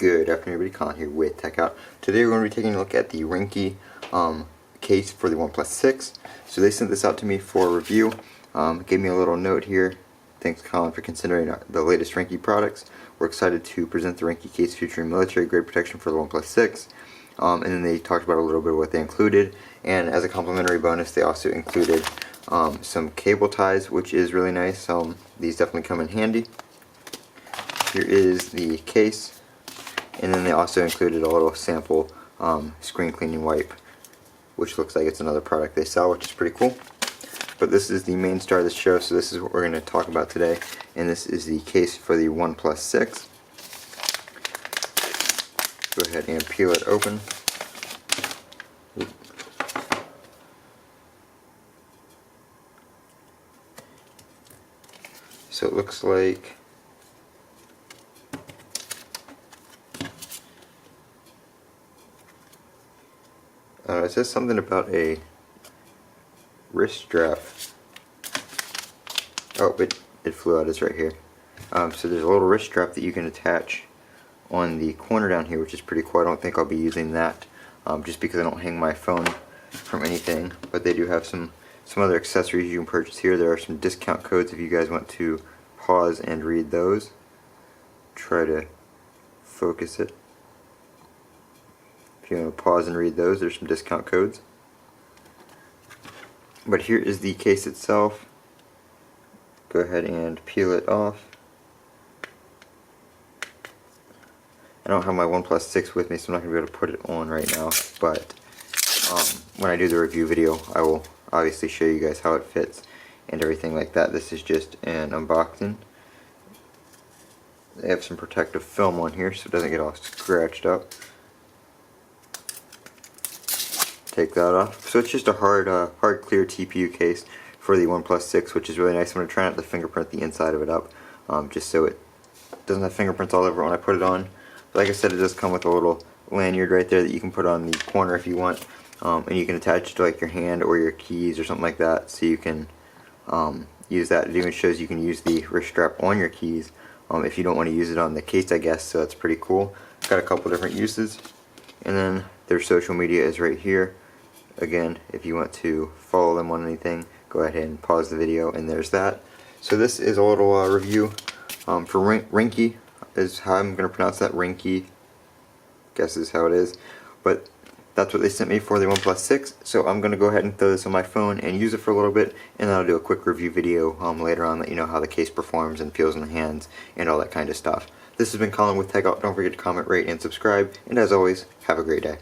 Good afternoon, everybody. Colin here with Techout. Today we're going to be taking a look at the Ringke case for the OnePlus 6. So they sent this out to me for review. Gave me a little note here. Thanks, Colin, for considering the latest Ringke products. We're excited to present the Ringke case featuring military-grade protection for the OnePlus 6. And then they talked about a little bit of what they included. And as a complimentary bonus, they also included some cable ties, which is really nice. These definitely come in handy. Here is the case. And then they also included a little sample screen cleaning wipe, which looks like it's another product they sell, which is pretty cool. But this is the main star of the show, so this is what we're going to talk about today. And this is the case for the OnePlus 6. Go ahead and peel it open. So it looks like it says something about a wrist strap. Oh, but it flew out. It's right here. So there's a little wrist strap that you can attach on the corner down here, which is pretty cool. I don't think I'll be using that just because I don't hang my phone from anything. But they do have some other accessories you can purchase here. There are some discount codes if you guys want to pause and read those. Try to focus it. If you want to pause and read those, there's some discount codes. But here is the case itself. Go ahead and peel it off. I don't have my OnePlus 6 with me, so I'm not going to be able to put it on right now. But when I do the review video, I will obviously show you guys how it fits and everything like that. This is just an unboxing. They have some protective film on here so it doesn't get all scratched up. Take that off. So it's just a hard clear TPU case for the OnePlus 6, which is really nice. I'm going to try not to fingerprint the inside of it up, just so it doesn't have fingerprints all over it when I put it on. But like I said, it does come with a little lanyard right there that you can put on the corner if you want, and you can attach it to like your hand or your keys or something like that, so you can use that. It even shows you can use the wrist strap on your keys if you don't want to use it on the case, I guess. So that's pretty cool. Got a couple different uses, and then their social media is right here. Again, if you want to follow them on anything, go ahead and pause the video, and there's that. So this is a little review for Ringke, is how I'm going to pronounce that. Ringke, guess is how it is. But that's what they sent me for the OnePlus 6. So I'm going to go ahead and throw this on my phone and use it for a little bit, and then I'll do a quick review video later on, let you know how the case performs and feels in the hands and all that kind of stuff. This has been Colin with Techout. Don't forget to comment, rate, and subscribe. And as always, have a great day.